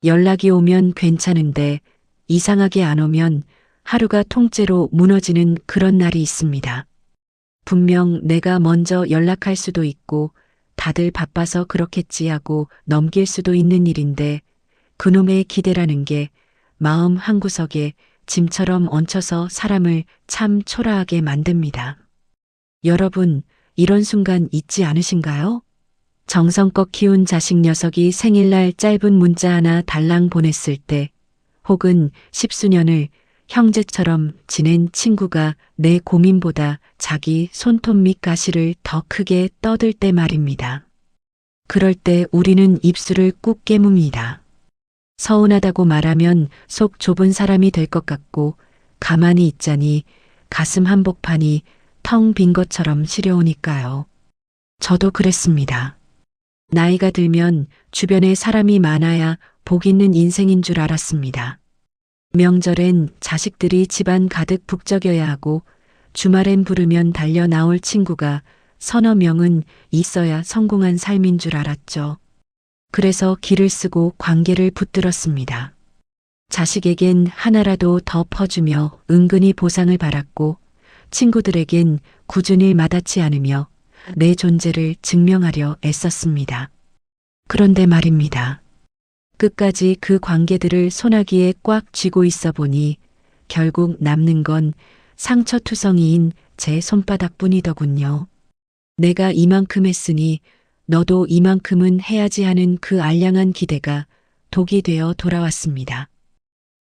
연락이 오면 괜찮은데 이상하게 안 오면 하루가 통째로 무너지는 그런 날이 있습니다. 분명 내가 먼저 연락할 수도 있고 다들 바빠서 그렇겠지 하고 넘길 수도 있는 일인데 그놈의 기대라는 게 마음 한구석에 짐처럼 얹혀서 사람을 참 초라하게 만듭니다. 여러분, 이런 순간 있지 않으신가요? 정성껏 키운 자식 녀석이 생일날 짧은 문자 하나 달랑 보냈을 때, 혹은 십수년을 형제처럼 지낸 친구가 내 고민보다 자기 손톱 밑 가시를 더 크게 떠들 때 말입니다. 그럴 때 우리는 입술을 꾹 깨뭅니다. 서운하다고 말하면 속 좁은 사람이 될 것 같고 가만히 있자니 가슴 한복판이 텅 빈 것처럼 시려우니까요. 저도 그랬습니다. 나이가 들면 주변에 사람이 많아야 복 있는 인생인 줄 알았습니다. 명절엔 자식들이 집안 가득 북적여야 하고 주말엔 부르면 달려 나올 친구가 서너 명은 있어야 성공한 삶인 줄 알았죠. 그래서 기를 쓰고 관계를 붙들었습니다. 자식에겐 하나라도 더 퍼주며 은근히 보상을 바랐고 친구들에겐 꾸준히 마다치 않으며 내 존재를 증명하려 애썼습니다. 그런데 말입니다. 끝까지 그 관계들을 소나기에 꽉 쥐고 있어 보니 결국 남는 건 상처투성이인 제 손바닥뿐이더군요. 내가 이만큼 했으니 너도 이만큼은 해야지 하는 그 알량한 기대가 독이 되어 돌아왔습니다.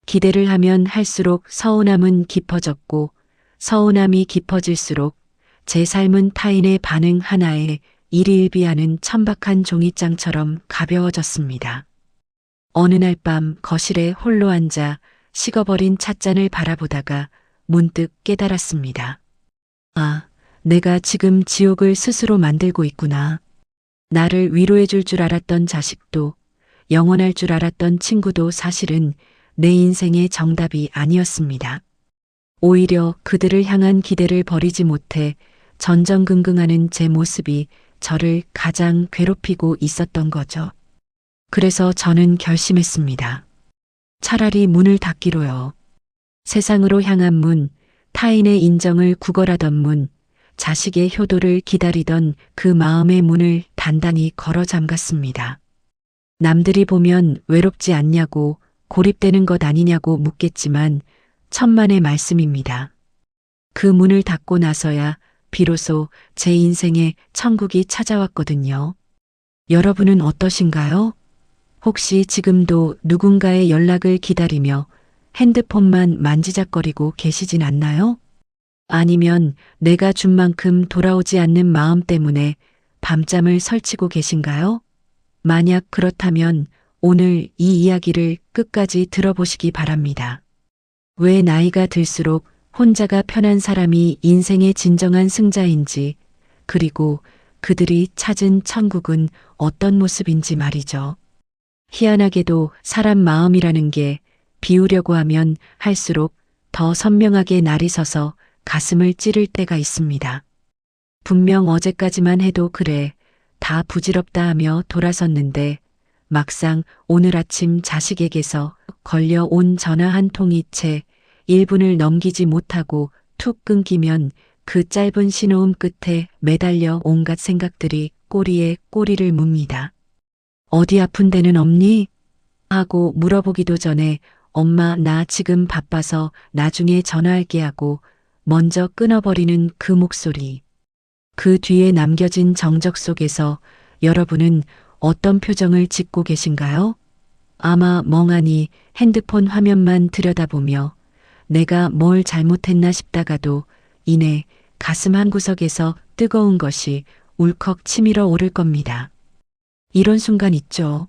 기대를 하면 할수록 서운함은 깊어졌고 서운함이 깊어질수록 제 삶은 타인의 반응 하나에 일희일비하는 천박한 종이장처럼 가벼워졌습니다. 어느 날 밤 거실에 홀로 앉아 식어버린 찻잔을 바라보다가 문득 깨달았습니다. 아, 내가 지금 지옥을 스스로 만들고 있구나. 나를 위로해 줄 줄 알았던 자식도 영원할 줄 알았던 친구도 사실은 내 인생의 정답이 아니었습니다. 오히려 그들을 향한 기대를 버리지 못해 전전긍긍하는 제 모습이 저를 가장 괴롭히고 있었던 거죠. 그래서 저는 결심했습니다. 차라리 문을 닫기로요. 세상으로 향한 문, 타인의 인정을 구걸하던 문, 자식의 효도를 기다리던 그 마음의 문을 단단히 걸어 잠갔습니다. 남들이 보면 외롭지 않냐고 고립되는 것 아니냐고 묻겠지만 천만의 말씀입니다. 그 문을 닫고 나서야 비로소 제 인생에 천국이 찾아왔거든요. 여러분은 어떠신가요? 혹시 지금도 누군가의 연락을 기다리며 핸드폰만 만지작거리고 계시진 않나요? 아니면 내가 준 만큼 돌아오지 않는 마음 때문에 밤잠을 설치고 계신가요? 만약 그렇다면 오늘 이 이야기를 끝까지 들어보시기 바랍니다. 왜 나이가 들수록 혼자가 편한 사람이 인생의 진정한 승자인지, 그리고 그들이 찾은 천국은 어떤 모습인지 말이죠. 희한하게도 사람 마음이라는 게 비우려고 하면 할수록 더 선명하게 날이 서서 가슴을 찌를 때가 있습니다. 분명 어제까지만 해도 그래, 다 부질없다 하며 돌아섰는데 막상 오늘 아침 자식에게서 걸려온 전화 한 통이 채 1분을 넘기지 못하고 툭 끊기면 그 짧은 신호음 끝에 매달려 온갖 생각들이 꼬리에 꼬리를 뭅니다. 어디 아픈 데는 없니? 하고 물어보기도 전에 엄마 나 지금 바빠서 나중에 전화할게 하고 먼저 끊어버리는 그 목소리. 그 뒤에 남겨진 정적 속에서 여러분은 어떤 표정을 짓고 계신가요? 아마 멍하니 핸드폰 화면만 들여다보며 내가 뭘 잘못했나 싶다가도 이내 가슴 한구석에서 뜨거운 것이 울컥 치밀어 오를 겁니다. 이런 순간 있죠.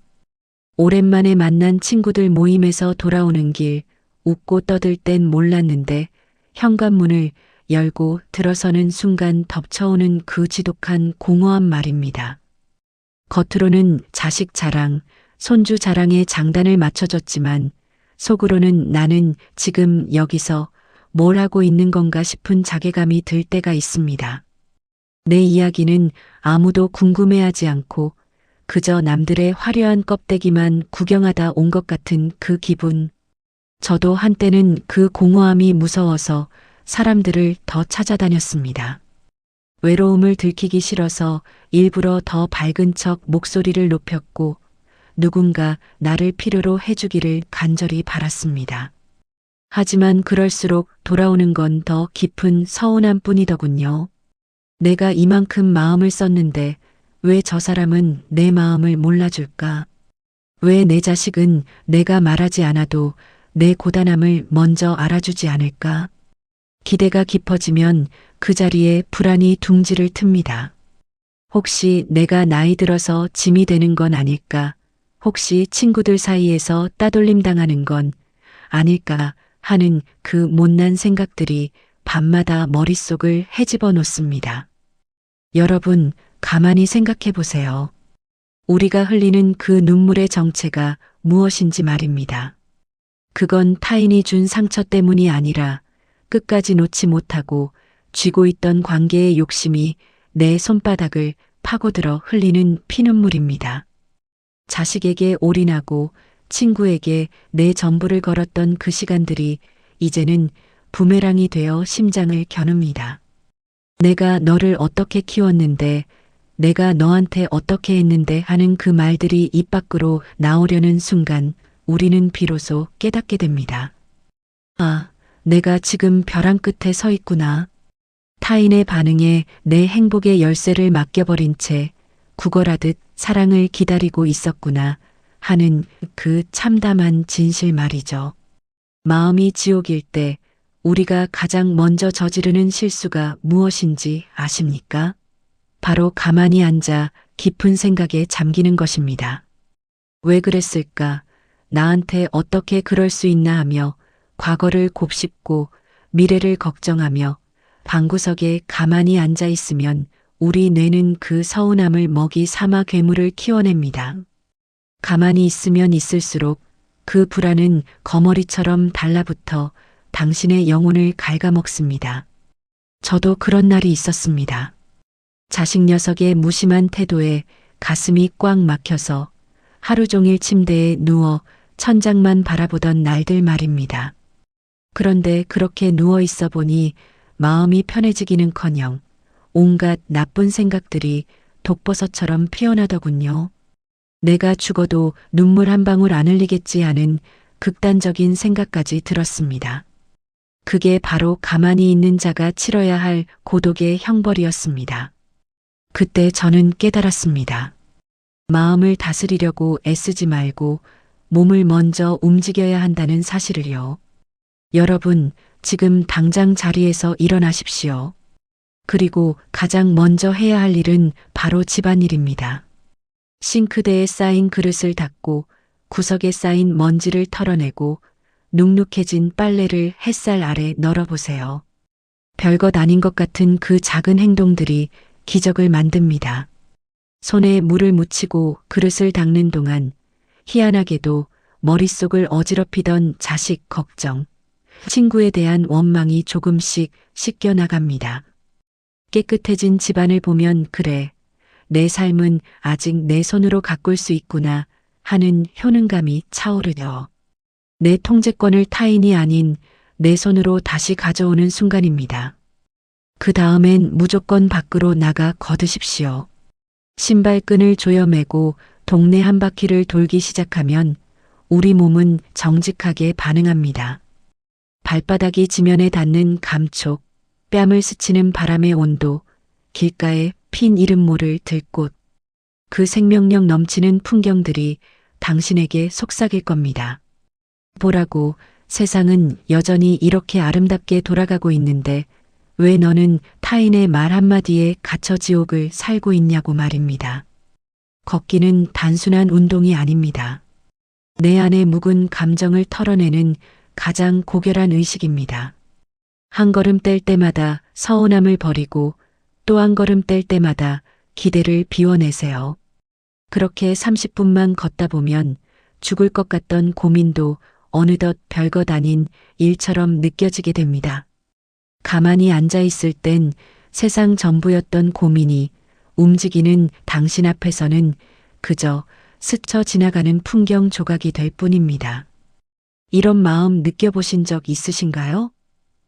오랜만에 만난 친구들 모임에서 돌아오는 길 웃고 떠들 땐 몰랐는데 현관문을 열고 들어서는 순간 덮쳐오는 그 지독한 공허한 말입니다. 겉으로는 자식 자랑, 손주 자랑에 장단을 맞춰줬지만 속으로는 나는 지금 여기서 뭘 하고 있는 건가 싶은 자괴감이 들 때가 있습니다. 내 이야기는 아무도 궁금해하지 않고 그저 남들의 화려한 껍데기만 구경하다 온 것 같은 그 기분. 저도 한때는 그 공허함이 무서워서 사람들을 더 찾아다녔습니다. 외로움을 들키기 싫어서 일부러 더 밝은 척 목소리를 높였고 누군가 나를 필요로 해주기를 간절히 바랐습니다. 하지만 그럴수록 돌아오는 건 더 깊은 서운함 뿐이더군요. 내가 이만큼 마음을 썼는데 왜 저 사람은 내 마음을 몰라줄까? 왜 내 자식은 내가 말하지 않아도 내 고단함을 먼저 알아주지 않을까? 기대가 깊어지면 그 자리에 불안이 둥지를 틉니다. 혹시 내가 나이 들어서 짐이 되는 건 아닐까? 혹시 친구들 사이에서 따돌림 당하는 건 아닐까 하는 그 못난 생각들이 밤마다 머릿속을 헤집어 놓습니다. 여러분, 가만히 생각해 보세요. 우리가 흘리는 그 눈물의 정체가 무엇인지 말입니다. 그건 타인이 준 상처 때문이 아니라 끝까지 놓지 못하고 쥐고 있던 관계의 욕심이 내 손바닥을 파고들어 흘리는 피눈물입니다. 자식에게 올인하고 친구에게 내 전부를 걸었던 그 시간들이 이제는 부메랑이 되어 심장을 겨눕니다. 내가 너를 어떻게 키웠는데, 내가 너한테 어떻게 했는데 하는 그 말들이 입 밖으로 나오려는 순간 우리는 비로소 깨닫게 됩니다. 아, 내가 지금 벼랑 끝에 서 있구나. 타인의 반응에 내 행복의 열쇠를 맡겨버린 채 구걸하듯 사랑을 기다리고 있었구나 하는 그 참담한 진실 말이죠. 마음이 지옥일 때 우리가 가장 먼저 저지르는 실수가 무엇인지 아십니까? 바로 가만히 앉아 깊은 생각에 잠기는 것입니다. 왜 그랬을까? 나한테 어떻게 그럴 수 있나 하며 과거를 곱씹고 미래를 걱정하며 방구석에 가만히 앉아 있으면 우리 뇌는 그 서운함을 먹이 삼아 괴물을 키워냅니다. 가만히 있으면 있을수록 그 불안은 거머리처럼 달라붙어 당신의 영혼을 갉아먹습니다. 저도 그런 날이 있었습니다. 자식 녀석의 무심한 태도에 가슴이 꽉 막혀서 하루 종일 침대에 누워 천장만 바라보던 날들 말입니다. 그런데 그렇게 누워 있어 보니 마음이 편해지기는커녕 온갖 나쁜 생각들이 독버섯처럼 피어나더군요. 내가 죽어도 눈물 한 방울 안 흘리겠지 하는 극단적인 생각까지 들었습니다. 그게 바로 가만히 있는 자가 치러야 할 고독의 형벌이었습니다. 그때 저는 깨달았습니다. 마음을 다스리려고 애쓰지 말고 몸을 먼저 움직여야 한다는 사실을요. 여러분, 지금 당장 자리에서 일어나십시오. 그리고 가장 먼저 해야 할 일은 바로 집안일입니다. 싱크대에 쌓인 그릇을 닦고 구석에 쌓인 먼지를 털어내고 눅눅해진 빨래를 햇살 아래 널어보세요. 별것 아닌 것 같은 그 작은 행동들이 기적을 만듭니다. 손에 물을 묻히고 그릇을 닦는 동안 희한하게도 머릿속을 어지럽히던 자식 걱정, 친구에 대한 원망이 조금씩 씻겨나갑니다. 깨끗해진 집안을 보면 그래, 내 삶은 아직 내 손으로 가꿀 수 있구나 하는 효능감이 차오르죠. 내 통제권을 타인이 아닌 내 손으로 다시 가져오는 순간입니다. 그 다음엔 무조건 밖으로 나가 걷으십시오. 신발끈을 조여매고 동네 한 바퀴를 돌기 시작하면 우리 몸은 정직하게 반응합니다. 발바닥이 지면에 닿는 감촉, 뺨을 스치는 바람의 온도, 길가에 핀 이름 모를 들꽃, 그 생명력 넘치는 풍경들이 당신에게 속삭일 겁니다. 보라고, 세상은 여전히 이렇게 아름답게 돌아가고 있는데 왜 너는 타인의 말 한마디에 갇혀 지옥을 살고 있냐고 말입니다. 걷기는 단순한 운동이 아닙니다. 내 안의 묵은 감정을 털어내는 가장 고결한 의식입니다. 한 걸음 뗄 때마다 서운함을 버리고 또 한 걸음 뗄 때마다 기대를 비워내세요. 그렇게 30분만 걷다 보면 죽을 것 같던 고민도 어느덧 별것 아닌 일처럼 느껴지게 됩니다. 가만히 앉아 있을 땐 세상 전부였던 고민이 움직이는 당신 앞에서는 그저 스쳐 지나가는 풍경 조각이 될 뿐입니다. 이런 마음 느껴보신 적 있으신가요?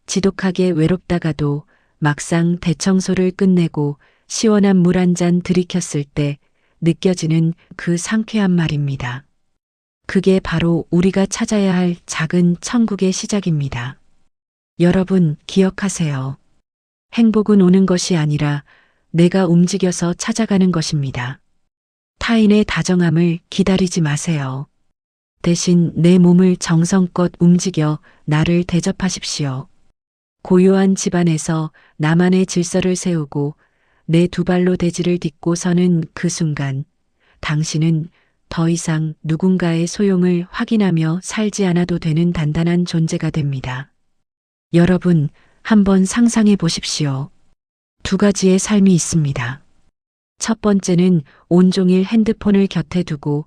지독하게 외롭다가도 막상 대청소를 끝내고 시원한 물 한 잔 들이켰을 때 느껴지는 그 상쾌한 말입니다. 그게 바로 우리가 찾아야 할 작은 천국의 시작입니다. 여러분, 기억하세요. 행복은 오는 것이 아니라 내가 움직여서 찾아가는 것입니다. 타인의 다정함을 기다리지 마세요. 대신 내 몸을 정성껏 움직여 나를 대접하십시오. 고요한 집안에서 나만의 질서를 세우고 내 두 발로 대지를 딛고 서는 그 순간, 당신은 더 이상 누군가의 소용을 확인하며 살지 않아도 되는 단단한 존재가 됩니다. 여러분, 한번 상상해 보십시오. 두 가지의 삶이 있습니다. 첫 번째는 온종일 핸드폰을 곁에 두고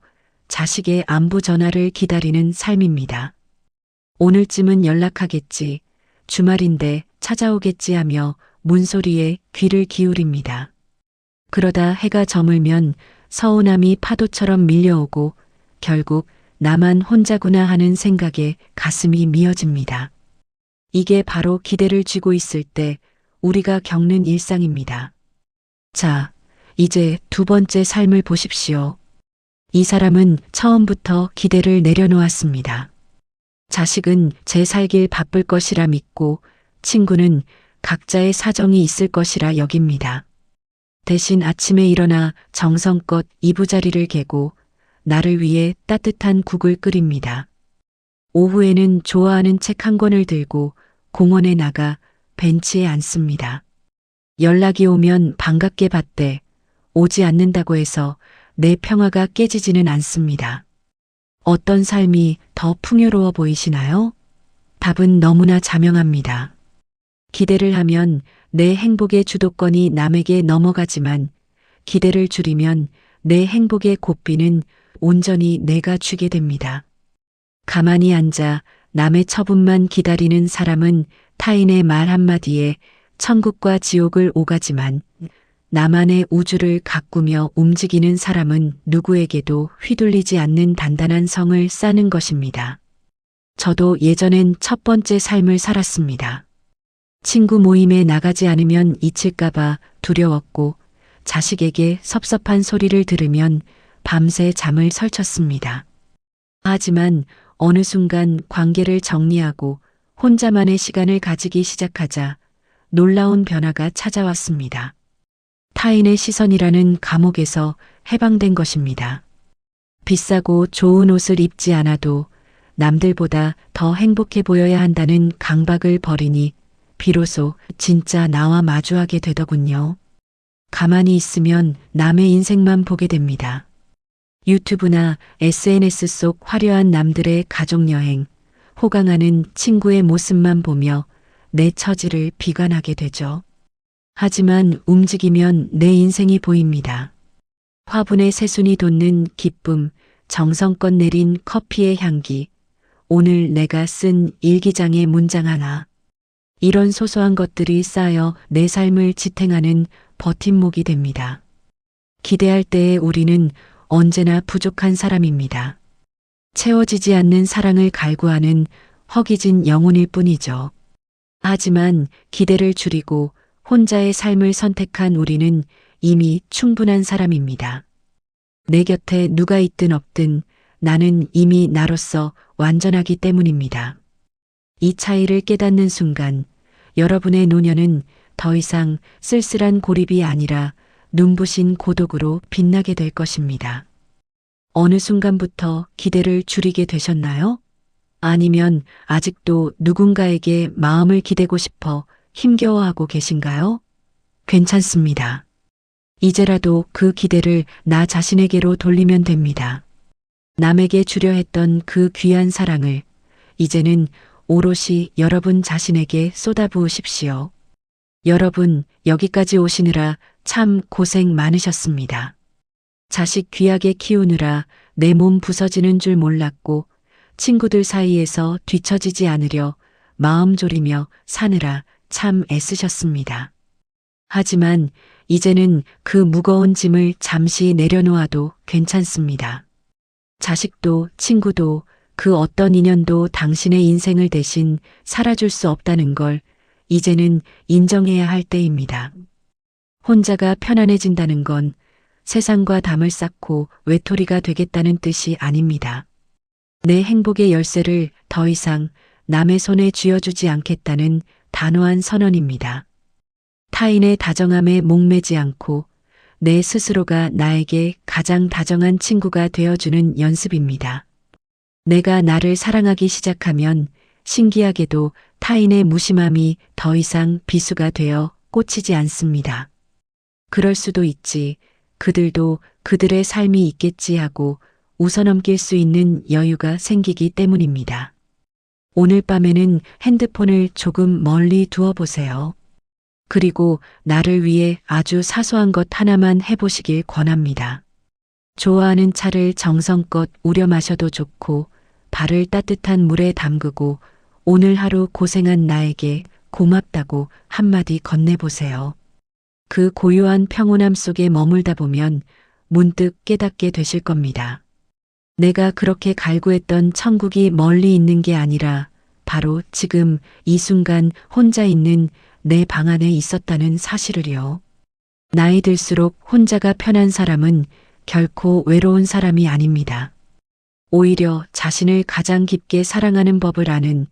자식의 안부 전화를 기다리는 삶입니다. 오늘쯤은 연락하겠지, 주말인데 찾아오겠지 하며 문소리에 귀를 기울입니다. 그러다 해가 저물면 서운함이 파도처럼 밀려오고 결국 나만 혼자구나 하는 생각에 가슴이 미어집니다. 이게 바로 기대를 쥐고 있을 때 우리가 겪는 일상입니다. 자, 이제 두 번째 삶을 보십시오. 이 사람은 처음부터 기대를 내려놓았습니다. 자식은 제 살길 바쁠 것이라 믿고 친구는 각자의 사정이 있을 것이라 여깁니다. 대신 아침에 일어나 정성껏 이부자리를 개고 나를 위해 따뜻한 국을 끓입니다. 오후에는 좋아하는 책 한 권을 들고 공원에 나가 벤치에 앉습니다. 연락이 오면 반갑게 받되 오지 않는다고 해서 내 평화가 깨지지는 않습니다. 어떤 삶이 더 풍요로워 보이시나요? 답은 너무나 자명합니다. 기대를 하면 내 행복의 주도권이 남에게 넘어가지만 기대를 줄이면 내 행복의 고삐는 온전히 내가 쥐게 됩니다. 가만히 앉아 남의 처분만 기다리는 사람은 타인의 말 한마디에 천국과 지옥을 오가지만 나만의 우주를 가꾸며 움직이는 사람은 누구에게도 휘둘리지 않는 단단한 성을 쌓는 것입니다. 저도 예전엔 첫 번째 삶을 살았습니다. 친구 모임에 나가지 않으면 잊힐까봐 두려웠고 자식에게 섭섭한 소리를 들으면 밤새 잠을 설쳤습니다. 하지만 어느 순간 관계를 정리하고 혼자만의 시간을 가지기 시작하자 놀라운 변화가 찾아왔습니다. 타인의 시선이라는 감옥에서 해방된 것입니다. 비싸고 좋은 옷을 입지 않아도 남들보다 더 행복해 보여야 한다는 강박을 버리니 비로소 진짜 나와 마주하게 되더군요. 가만히 있으면 남의 인생만 보게 됩니다. 유튜브나 SNS 속 화려한 남들의 가족여행, 호강하는 친구의 모습만 보며 내 처지를 비관하게 되죠. 하지만 움직이면 내 인생이 보입니다. 화분에 새순이 돋는 기쁨, 정성껏 내린 커피의 향기, 오늘 내가 쓴 일기장의 문장 하나. 이런 소소한 것들이 쌓여 내 삶을 지탱하는 버팀목이 됩니다. 기대할 때의 우리는 언제나 부족한 사람입니다. 채워지지 않는 사랑을 갈구하는 허기진 영혼일 뿐이죠. 하지만 기대를 줄이고 혼자의 삶을 선택한 우리는 이미 충분한 사람입니다. 내 곁에 누가 있든 없든 나는 이미 나로서 완전하기 때문입니다. 이 차이를 깨닫는 순간 여러분의 노년은 더 이상 쓸쓸한 고립이 아니라 눈부신 고독으로 빛나게 될 것입니다. 어느 순간부터 기대를 줄이게 되셨나요? 아니면 아직도 누군가에게 마음을 기대고 싶어 힘겨워하고 계신가요? 괜찮습니다. 이제라도 그 기대를 나 자신에게로 돌리면 됩니다. 남에게 주려 했던 그 귀한 사랑을 이제는 오롯이 여러분 자신에게 쏟아부으십시오. 여러분, 여기까지 오시느라 참 고생 많으셨습니다. 자식 귀하게 키우느라 내 몸 부서지는 줄 몰랐고 친구들 사이에서 뒤처지지 않으려 마음 졸이며 사느라 참 애쓰셨습니다. 하지만 이제는 그 무거운 짐을 잠시 내려놓아도 괜찮습니다. 자식도 친구도 그 어떤 인연도 당신의 인생을 대신 살아줄 수 없다는 걸 이제는 인정해야 할 때입니다. 혼자가 편안해진다는 건 세상과 담을 쌓고 외톨이가 되겠다는 뜻이 아닙니다. 내 행복의 열쇠를 더 이상 남의 손에 쥐어주지 않겠다는 단호한 선언입니다. 타인의 다정함에 목매지 않고 내 스스로가 나에게 가장 다정한 친구가 되어주는 연습입니다. 내가 나를 사랑하기 시작하면 신기하게도 타인의 무심함이 더 이상 비수가 되어 꽂히지 않습니다. 그럴 수도 있지, 그들도 그들의 삶이 있겠지 하고 웃어넘길 수 있는 여유가 생기기 때문입니다. 오늘 밤에는 핸드폰을 조금 멀리 두어보세요. 그리고 나를 위해 아주 사소한 것 하나만 해보시길 권합니다. 좋아하는 차를 정성껏 우려 마셔도 좋고, 발을 따뜻한 물에 담그고 오늘 하루 고생한 나에게 고맙다고 한마디 건네보세요. 그 고요한 평온함 속에 머물다 보면 문득 깨닫게 되실 겁니다. 내가 그렇게 갈구했던 천국이 멀리 있는 게 아니라 바로 지금 이 순간 혼자 있는 내 방 안에 있었다는 사실을요. 나이 들수록 혼자가 편한 사람은 결코 외로운 사람이 아닙니다. 오히려 자신을 가장 깊게 사랑하는 법을 아는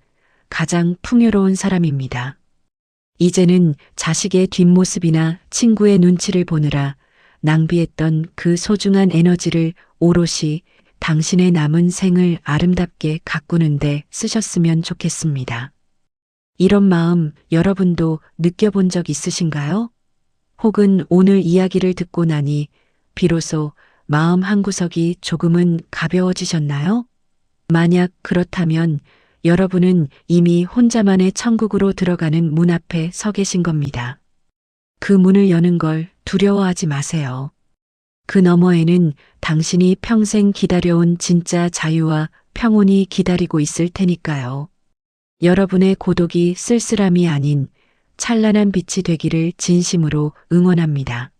가장 풍요로운 사람입니다. 이제는 자식의 뒷모습이나 친구의 눈치를 보느라 낭비했던 그 소중한 에너지를 오롯이 당신의 남은 생을 아름답게 가꾸는데 쓰셨으면 좋겠습니다. 이런 마음 여러분도 느껴본 적 있으신가요? 혹은 오늘 이야기를 듣고 나니 비로소 마음 한구석이 조금은 가벼워지셨나요? 만약 그렇다면 여러분은 이미 혼자만의 천국으로 들어가는 문 앞에 서 계신 겁니다. 그 문을 여는 걸 두려워하지 마세요. 그 너머에는 당신이 평생 기다려온 진짜 자유와 평온이 기다리고 있을 테니까요. 여러분의 고독이 쓸쓸함이 아닌 찬란한 빛이 되기를 진심으로 응원합니다.